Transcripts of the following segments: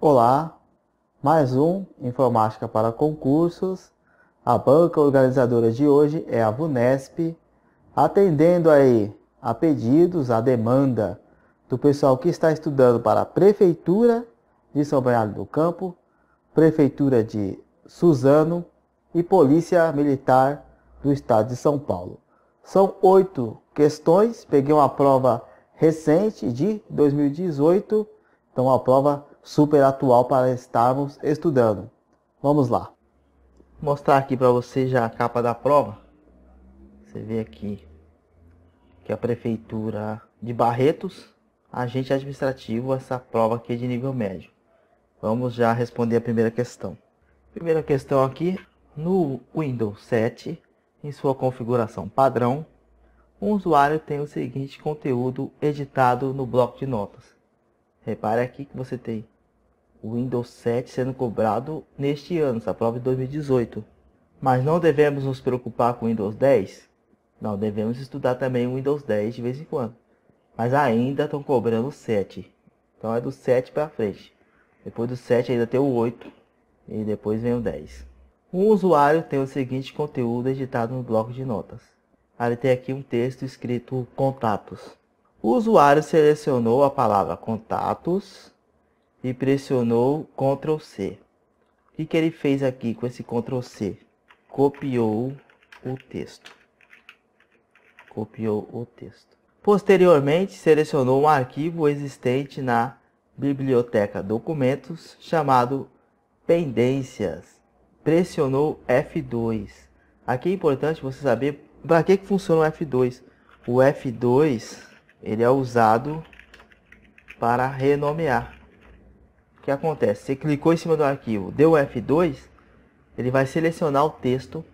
Olá, mais um Informática para Concursos. A banca organizadora de hoje é a VUNESP, atendendo aí a pedidos, a demanda do pessoal que está estudando para a Prefeitura de São Bernardo do Campo, Prefeitura de Suzano e Polícia Militar do Estado de São Paulo. São 8 questões, peguei uma prova recente de 2018, então uma prova super atual para estarmos estudando. Vamos lá. Vou mostrar aqui para você já a capa da prova. Você vê aqui que a Prefeitura de Barretos, agente administrativo, essa prova aqui é de nível médio. Vamos já responder a primeira questão. Primeira questão aqui, no Windows 7, em sua configuração padrão, um usuário tem o seguinte conteúdo editado no bloco de notas. Repare aqui que você tem o Windows 7 sendo cobrado neste ano, essa prova de 2018. Mas não devemos nos preocupar com o Windows 10? Não, devemos estudar também o Windows 10 de vez em quando. Mas ainda estão cobrando o 7. Então é do 7 para frente. Depois do 7 ainda tem o 8. E depois vem o 10. Um usuário tem o seguinte conteúdo editado no bloco de notas. Ele tem aqui um texto escrito contatos. O usuário selecionou a palavra contatos e pressionou Ctrl C. O que ele fez aqui com esse Ctrl C? Copiou o texto. Copiou o texto. Posteriormente, selecionou um arquivo existente na biblioteca documentos chamado pendências. Pressionou F2. Aqui é importante você saber para que funciona o F2. O F2 ele é usado para renomear. O que acontece? Você clicou em cima do arquivo, deu F2, ele vai selecionar o texto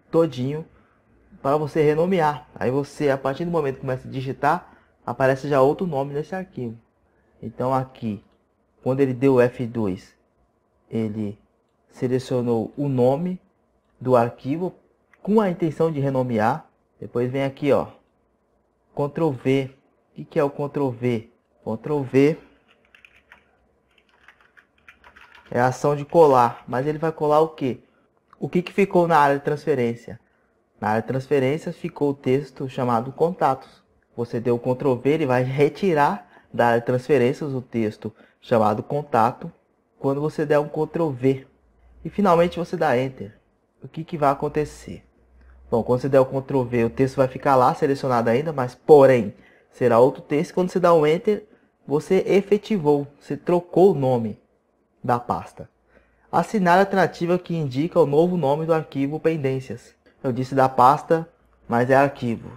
todinho para você renomear. Aí você, a partir do momento que começa a digitar, aparece já outro nome nesse arquivo. Então aqui, quando ele deu F2, ele selecionou o nome do arquivo com a intenção de renomear. Depois vem aqui, ó, Ctrl V. O que é o Ctrl V? Ctrl V é a ação de colar, mas ele vai colar o quê? O que ficou na área de transferência? Na área de transferência ficou o texto chamado contatos. Você deu o Ctrl V, ele vai retirar da área de transferências o texto chamado contato. Quando você der um Ctrl V e finalmente você dá Enter, o que vai acontecer? Bom, quando você der o Ctrl V, o texto vai ficar lá selecionado ainda, mas porém será outro texto. Quando você dá um Enter, você efetivou, você trocou o nome da pasta. Assinar a alternativa que indica o novo nome do arquivo pendências. Eu disse da pasta, mas é arquivo.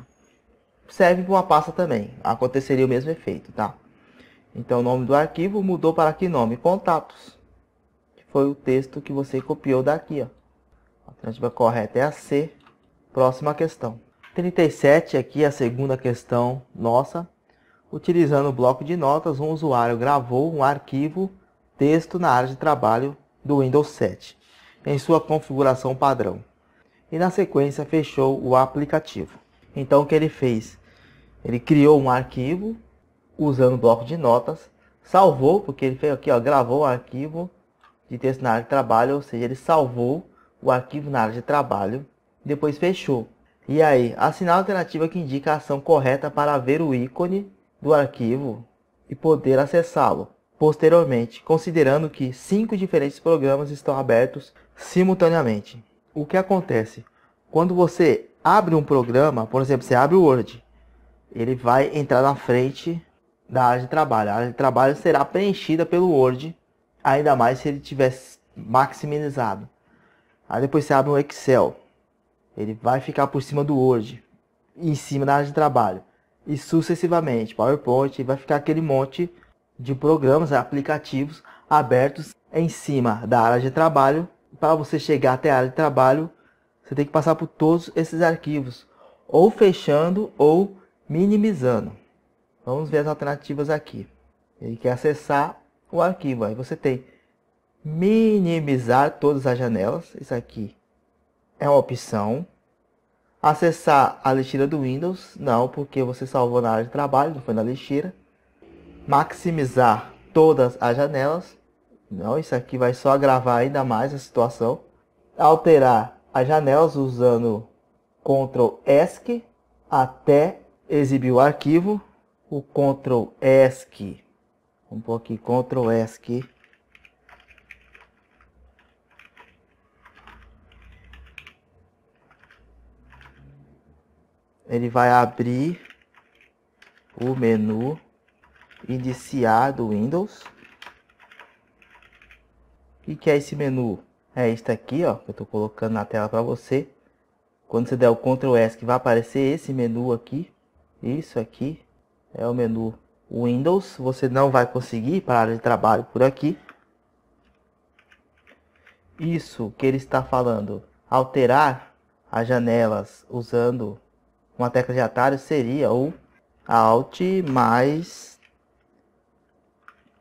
Serve para uma pasta também. Aconteceria o mesmo efeito, tá? Então o nome do arquivo mudou para que nome? Contatos. Que foi o texto que você copiou daqui, ó. A alternativa correta é a C. Próxima questão. 37 aqui a segunda questão nossa. Utilizando o bloco de notas, um usuário gravou um arquivo texto na área de trabalho do Windows 7, em sua configuração padrão. E na sequência fechou o aplicativo. Então o que ele fez? Ele criou um arquivo usando o bloco de notas, salvou, porque ele fez aqui, ó, gravou o arquivo de texto na área de trabalho, ou seja, ele salvou o arquivo na área de trabalho, depois fechou. E aí, assinar a alternativa que indica a ação correta para ver o ícone do arquivo e poder acessá-lo posteriormente, considerando que 5 diferentes programas estão abertos simultaneamente. O que acontece? Quando você abre um programa, por exemplo, você abre o Word, ele vai entrar na frente da área de trabalho. A área de trabalho será preenchida pelo Word, ainda mais se ele tiver maximizado. Aí depois você abre um Excel, ele vai ficar por cima do Word, em cima da área de trabalho, e sucessivamente, PowerPoint, vai ficar aquele monte de programas, aplicativos abertos em cima da área de trabalho. Para você chegar até a área de trabalho, você tem que passar por todos esses arquivos, ou fechando ou minimizando. Vamos ver as alternativas aqui. Ele quer acessar o arquivo, aí você tem minimizar todas as janelas, isso aqui é uma opção. Acessar a lixeira do Windows, não, porque você salvou na área de trabalho, não foi na lixeira. Maximizar todas as janelas, Não, isso aqui vai só agravar ainda mais a situação. Alterar as janelas usando Ctrl ESC até exibir o arquivo. O Ctrl ESC, vamos pôr aqui Ctrl ESC. Ele vai abrir o menu iniciar do Windows. O que é esse menu? É este aqui, ó, que eu estou colocando na tela para você. Quando você der o Ctrl ESC, vai aparecer esse menu aqui. Isso aqui é o menu Windows. Você não vai conseguir para a área de trabalho por aqui. Isso que ele está falando, alterar as janelas usando uma tecla de atalho, seria o Alt mais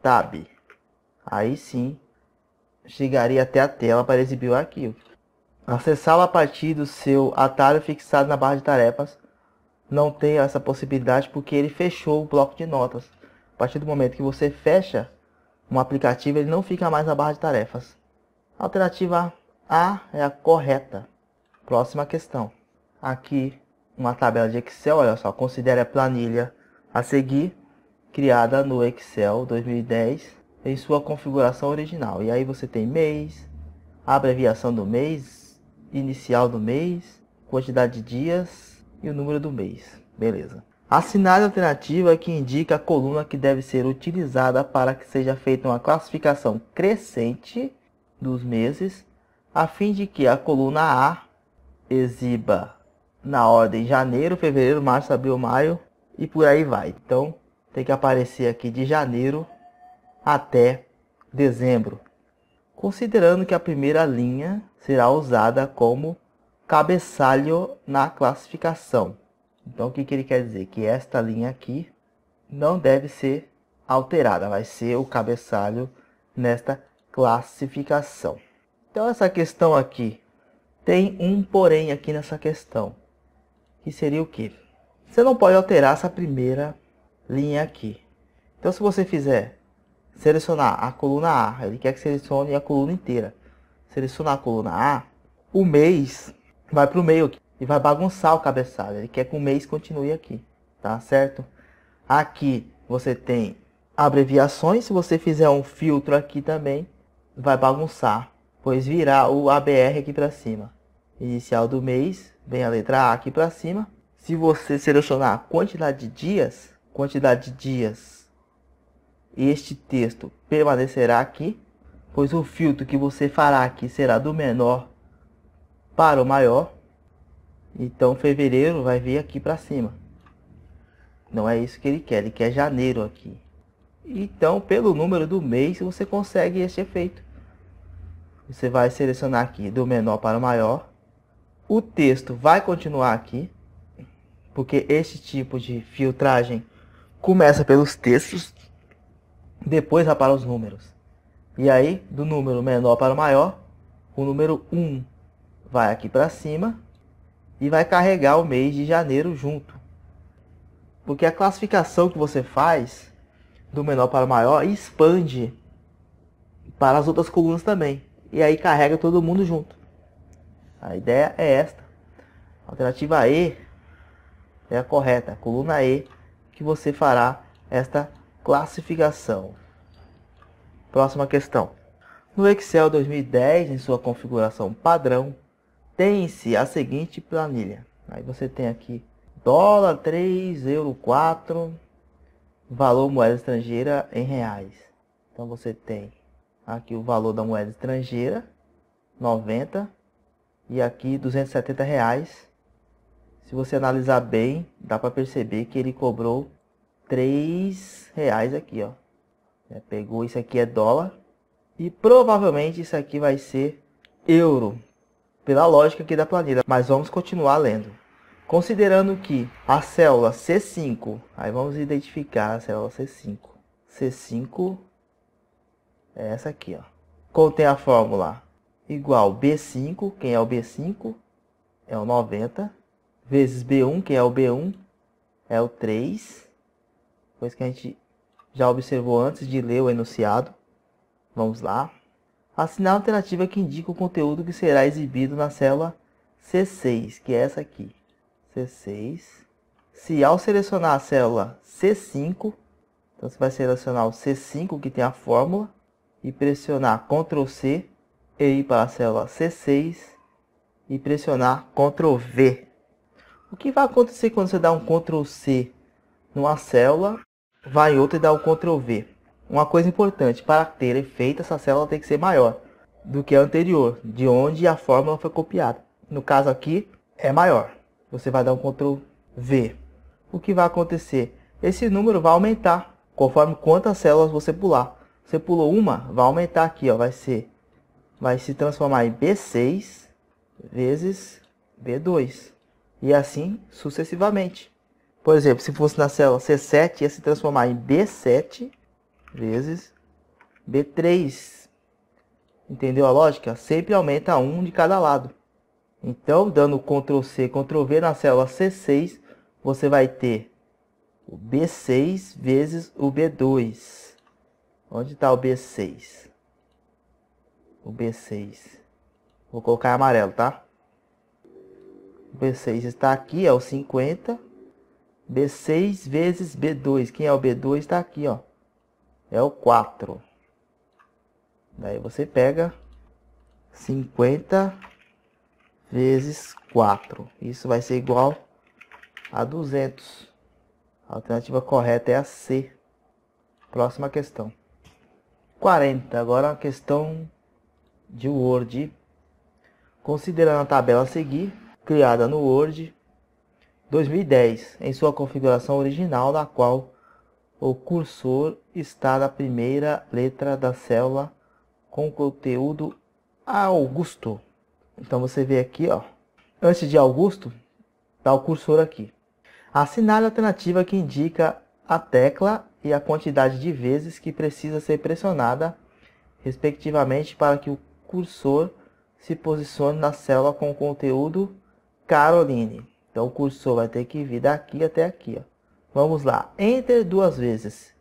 Tab. Aí sim chegaria até a tela para exibir o arquivo. Acessá-lo a partir do seu atalho fixado na barra de tarefas não tem essa possibilidade porque ele fechou o bloco de notas. A partir do momento que você fecha um aplicativo, ele não fica mais na barra de tarefas. A alternativa A é a correta. Próxima questão. Aqui uma tabela de Excel, olha só, considere a planilha a seguir, criada no Excel 2010 em sua configuração original. E aí você tem mês, abreviação do mês, inicial do mês, quantidade de dias e o número do mês. Beleza. Assinale a alternativa que indica a coluna que deve ser utilizada para que seja feita uma classificação crescente dos meses, a fim de que a coluna A exiba na ordem janeiro, fevereiro, março, abril, maio e por aí vai. Então tem que aparecer aqui de janeiro até dezembro, considerando que a primeira linha será usada como cabeçalho na classificação. Então o que ele quer dizer? Que esta linha aqui não deve ser alterada, vai ser o cabeçalho nesta classificação. Então essa questão aqui tem um porém aqui nessa questão, que seria o que? Você não pode alterar essa primeira linha aqui. Então se você fizer selecionar a coluna A, ele quer que selecione a coluna inteira. Selecionar a coluna A, o mês vai para o meio aqui e vai bagunçar o cabeçalho. Ele quer que o mês continue aqui, tá certo? Aqui você tem abreviações. Se você fizer um filtro aqui também, vai bagunçar, pois virá o ABR aqui para cima. Inicial do mês, vem a letra A aqui para cima. Se você selecionar a quantidade de dias, este texto permanecerá aqui, pois o filtro que você fará aqui será do menor para o maior. Então fevereiro vai vir aqui para cima. Não é isso que ele quer janeiro aqui. Então pelo número do mês você consegue este efeito. Você vai selecionar aqui do menor para o maior. O texto vai continuar aqui, porque este tipo de filtragem começa pelos textos, depois vai para os números. E aí, do número menor para o maior, o número 1 vai aqui para cima e vai carregar o mês de janeiro junto. Porque a classificação que você faz do menor para o maior expande para as outras colunas também. E aí carrega todo mundo junto. A ideia é esta. A alternativa E é a correta. A coluna E que você fará esta classificação. Próxima questão. No Excel 2010, em sua configuração padrão, tem-se a seguinte planilha. Aí você tem aqui dólar 3, euro 4, valor moeda estrangeira em reais. Então você tem aqui o valor da moeda estrangeira, 90, e aqui 270 reais. Se você analisar bem, dá para perceber que ele cobrou 3 reais aqui, ó. Pegou, isso aqui é dólar e provavelmente isso aqui vai ser euro, pela lógica aqui da planilha. Mas vamos continuar lendo. Considerando que a célula C5, aí vamos identificar a célula C5. C5 é essa aqui, ó. Contém a fórmula igual B5, quem é o B5 é o 90, vezes B1, quem é o B1 é o 3, pois que a gente já observou antes de ler o enunciado. Vamos lá. Assinar a alternativa que indica o conteúdo que será exibido na célula C6, que é essa aqui. C6. Se ao selecionar a célula C5, então você vai selecionar o C5 que tem a fórmula e pressionar Ctrl C e ir para a célula C6 e pressionar Ctrl V. O que vai acontecer quando você dá um Ctrl C numa célula, vai em outra e dá o Ctrl V? Uma coisa importante, para ter efeito, essa célula tem que ser maior do que a anterior, de onde a fórmula foi copiada. No caso aqui, é maior. Você vai dar um Ctrl V. O que vai acontecer? Esse número vai aumentar conforme quantas células você pular. Você pulou uma, vai aumentar aqui, ó, vai se transformar em B6 vezes B2. E assim sucessivamente. Por exemplo, se fosse na célula C7, ia se transformar em B7 vezes B3. Entendeu a lógica? Sempre aumenta um de cada lado. Então, dando Ctrl C, Ctrl V na célula C6, você vai ter o B6 vezes o B2. Onde está o B6? O B6. Vou colocar em amarelo, tá? O B6 está aqui, é o 50. B6 vezes B2. Quem é o B2 está aqui, ó. É o 4. Daí você pega 50 vezes 4. Isso vai ser igual a 200. A alternativa correta é a C. Próxima questão. 40. Agora a questão de Word. Considerando a tabela a seguir, criada no Word 2010, em sua configuração original, na qual o cursor está na primeira letra da célula com conteúdo Augusto. Então você vê aqui, ó, antes de Augusto, está o cursor aqui. Assinale a alternativa que indica a tecla e a quantidade de vezes que precisa ser pressionada, respectivamente, para que o cursor se posicione na célula com conteúdo Caroline. Então o cursor vai ter que vir daqui até aqui, ó. Vamos lá, Enter duas vezes.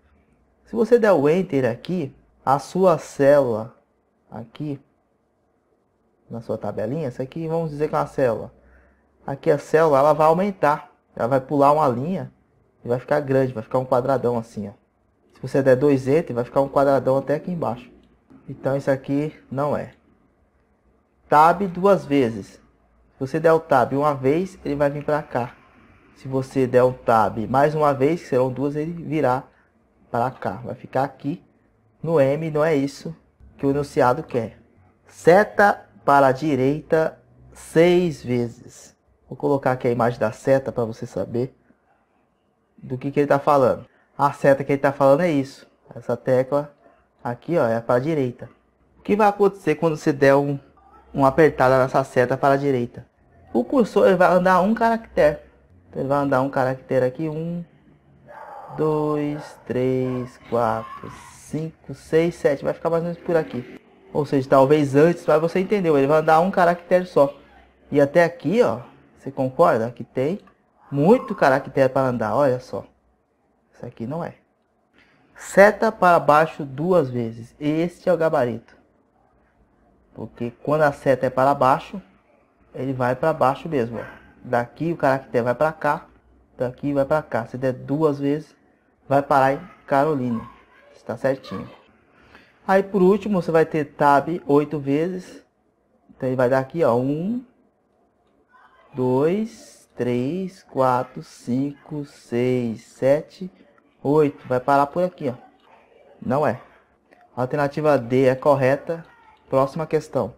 Se você der o Enter aqui, a sua célula aqui, na sua tabelinha, essa aqui vamos dizer que é uma célula. Aqui a célula ela vai aumentar, ela vai pular uma linha e vai ficar grande, vai ficar um quadradão assim, ó. Se você der dois Enter, vai ficar um quadradão até aqui embaixo. Então isso aqui não é. Tab duas vezes. Se você der o Tab uma vez, ele vai vir para cá. Se você der o Tab mais uma vez, que serão duas, ele virá para cá. Vai ficar aqui no M, não é isso que o enunciado quer. Seta para a direita 6 vezes. Vou colocar aqui a imagem da seta para você saber do que ele está falando. A seta que ele está falando é isso. Essa tecla aqui, ó, é para a direita. O que vai acontecer quando você der uma apertada nessa seta para a direita? O cursor ele vai andar um caractere. Então, ele vai andar um caractere aqui. 1, 2, 3, 4, 5, 6, 7. Vai ficar mais ou menos por aqui. Ou seja, talvez antes, mas você entendeu. Ele vai andar um caractere só. E até aqui, ó. Você concorda? Que tem muito caractere para andar. Olha só. Isso aqui não é. Seta para baixo duas vezes. Este é o gabarito. Porque quando a seta é para baixo, ele vai para baixo mesmo, ó. Daqui o caractere vai para cá, daqui vai para cá. Se der duas vezes, vai parar em Caroline. Está certinho. Aí por último, você vai ter Tab 8 vezes. Então ele vai dar aqui, ó, 1, 2, 3, 4, 5, 6, 7, 8. Vai parar por aqui, ó. Não é. A alternativa D é correta. Próxima questão.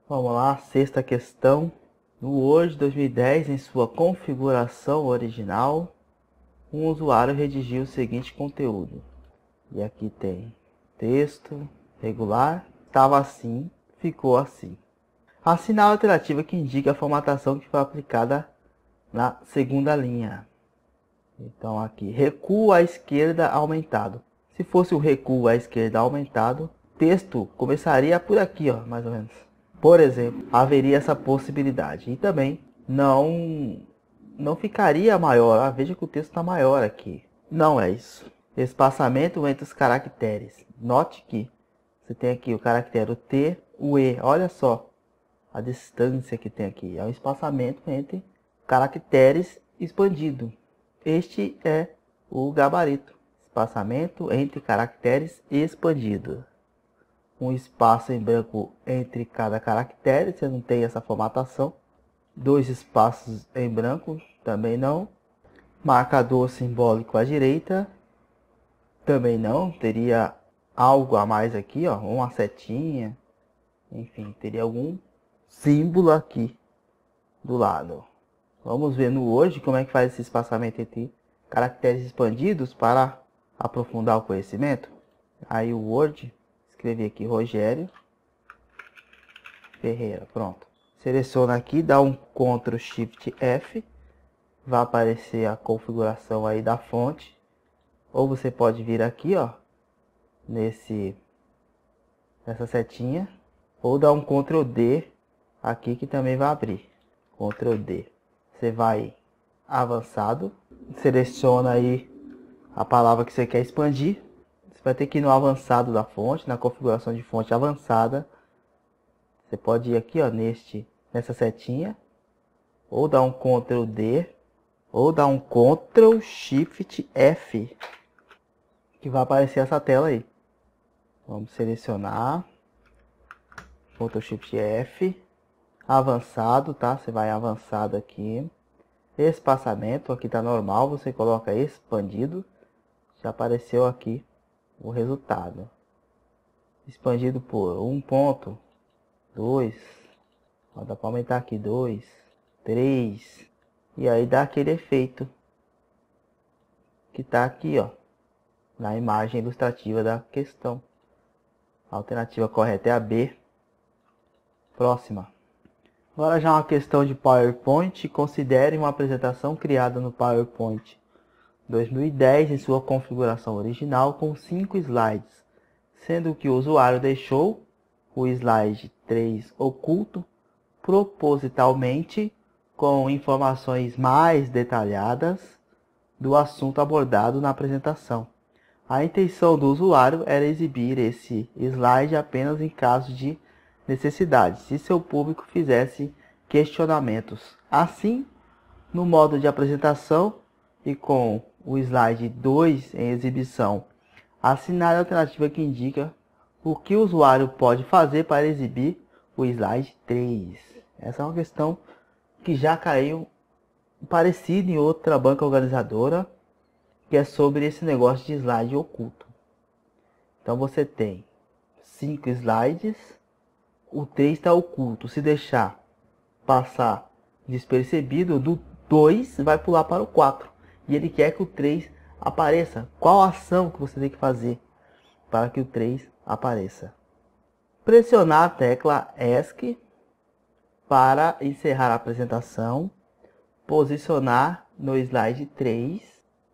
Vamos lá, sexta questão. No Word 2010, em sua configuração original, um usuário redigiu o seguinte conteúdo. E aqui tem texto regular, estava assim, ficou assim. Assinar a alternativa que indica a formatação que foi aplicada na segunda linha. Então aqui, recuo à esquerda aumentado. Se fosse o recuo à esquerda aumentado, texto começaria por aqui, ó, mais ou menos. Por exemplo, haveria essa possibilidade. E também não ficaria maior. Ah, veja que o texto está maior aqui. Não é isso. Espaçamento entre os caracteres. Note que Você tem aqui o caractere o T, o E. Olha só a distância que tem aqui. É um espaçamento entre caracteres expandido. Este é o gabarito. Espaçamento entre caracteres expandido. Um espaço em branco entre cada caractere, você não tem essa formatação. 2 espaços em branco, também não. Marcador simbólico à direita, também não. Teria algo a mais aqui, ó, uma setinha. Enfim, teria algum símbolo aqui do lado. Vamos ver no Word como é que faz esse espaçamento entre caracteres expandidos para aprofundar o conhecimento. Aí o Word, escrevi aqui Rogério Ferreira, pronto. Seleciona aqui, dá um Ctrl Shift F, vai aparecer a configuração aí da fonte. Ou você pode vir aqui, ó, nessa setinha, ou dar um Ctrl D aqui que também vai abrir. Ctrl D. Você vai avançado, seleciona aí a palavra que você quer expandir. Você vai ter que ir no avançado da fonte, na configuração de fonte avançada. Você pode ir aqui, ó, nessa setinha, ou dar um Ctrl D, ou dar um Ctrl Shift F, que vai aparecer essa tela aí. Vamos selecionar, Ctrl Shift F, avançado, tá? Você vai avançado aqui. Espaçamento, aqui tá normal, você coloca expandido. Já apareceu aqui o resultado. Expandido por 1 ponto, 2, dá para aumentar aqui 2, 3, e aí dá aquele efeito que tá aqui, ó, na imagem ilustrativa da questão. A alternativa correta é a B. Próxima. Agora já uma questão de PowerPoint. Considere uma apresentação criada no PowerPoint 2010 em sua configuração original com 5 slides, sendo que o usuário deixou o slide 3 oculto propositalmente com informações mais detalhadas do assunto abordado na apresentação. A intenção do usuário era exibir esse slide apenas em caso de necessidade, se seu público fizesse questionamentos. Assim, no modo de apresentação e com o slide 2 em exibição, assinale a alternativa que indica o que o usuário pode fazer para exibir o slide 3. Essa é uma questão que já caiu parecida em outra banca organizadora, que é sobre esse negócio de slide oculto. Então você tem 5 slides, o 3 está oculto. Se deixar passar despercebido, do 2 vai pular para o 4. E ele quer que o 3 apareça. Qual a ação que você tem que fazer para que o 3 apareça? Pressionar a tecla ESC para encerrar a apresentação. Posicionar no slide 3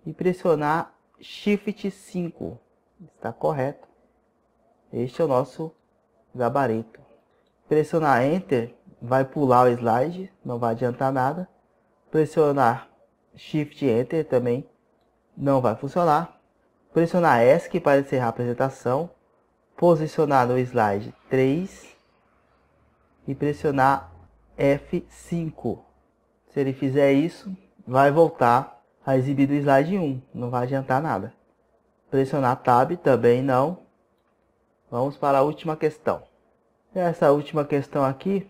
e pressionar Shift 5. Está correto. Este é o nosso gabarito. Pressionar Enter vai pular o slide, não vai adiantar nada. Pressionar Shift Enter também não vai funcionar. Pressionar ESC para encerrar a apresentação. Posicionar no slide 3 e pressionar F5. Se ele fizer isso, vai voltar a exibir do slide 1, não vai adiantar nada. Pressionar Tab também não. Vamos para a última questão. Essa última questão aqui,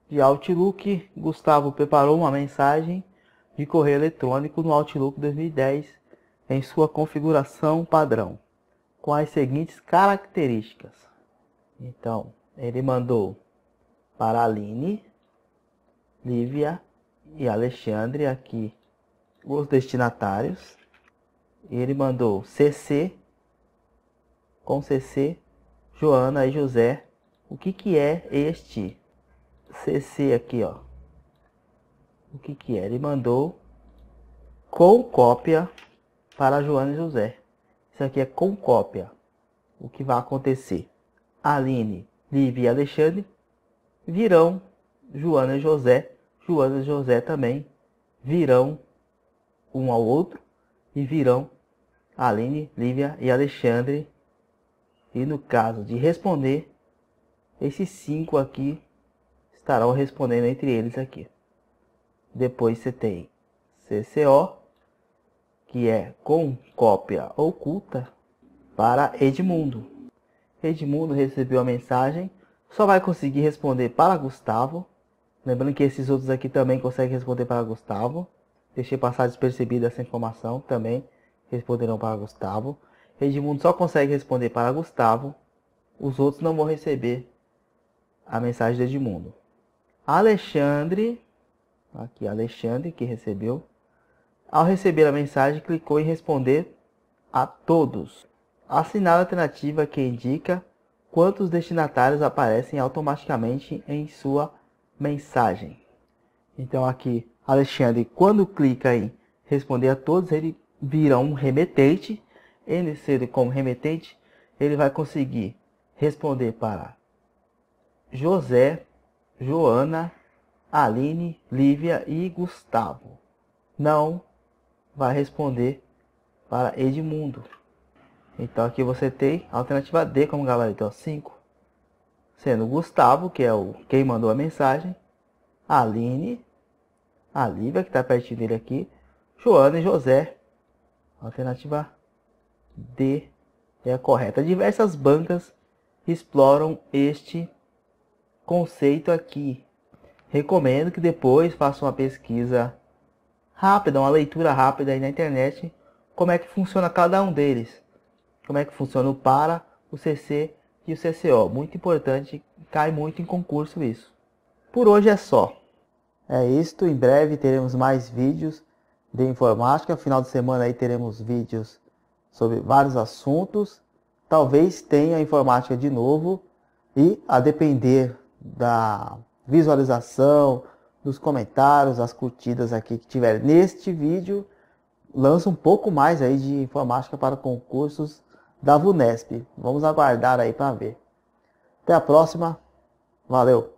de Outlook, Gustavo preparou uma mensagem de correio eletrônico no Outlook 2010 em sua configuração padrão, com as seguintes características. Então, ele mandou para a Aline, Lívia e Alexandre, aqui os destinatários. Ele mandou CC, com CC, Joana e José. O que é este CC aqui, ó? O que é? Ele mandou com cópia para Joana e José. Isso aqui é com cópia. O que vai acontecer? Aline, Lívia e Alexandre virão Joana e José. Joana e José também virão um ao outro e virão Aline, Lívia e Alexandre E no caso de responder, esses 5 aqui estarão respondendo entre eles aqui. Depois você tem CCO, que é com cópia oculta, para Edmundo. Edmundo recebeu a mensagem, só vai conseguir responder para Gustavo. Lembrando que esses outros aqui também conseguem responder para Gustavo. Deixei passar despercebida essa informação, também responderão para Gustavo. Edmundo só consegue responder para Gustavo. Os outros não vão receber a mensagem de Edmundo. Alexandre, aqui Alexandre que recebeu. Ao receber a mensagem, clicou em responder a todos. Assinale a alternativa que indica quantos destinatários aparecem automaticamente em sua mensagem. Então aqui, Alexandre, quando clica em responder a todos, ele vira um remetente. Ele sendo como remetente, ele vai conseguir responder para José, Joana, Aline, Lívia e Gustavo. Não vai responder para Edmundo. Então aqui você tem a alternativa D como gabarito, 5. Sendo Gustavo, que é quem mandou a mensagem, Aline, a Lívia, que está pertinho dele aqui, Joana e José. Alternativa D é a correta. Diversas bancas exploram este conceito aqui. Recomendo que depois faça uma pesquisa rápida, uma leitura rápida aí na internet, como é que funciona cada um deles. Como é que funciona o para, o CC e o CCO. Muito importante, cai muito em concurso isso. Por hoje é só. É isto, em breve teremos mais vídeos de informática. Final de semana aí teremos vídeos sobre vários assuntos. Talvez tenha informática de novo e a depender da visualização, dos comentários, as curtidas aqui que tiver neste vídeo, lança um pouco mais aí de informática para concursos da VUNESP. Vamos aguardar aí para ver. Até a próxima. Valeu!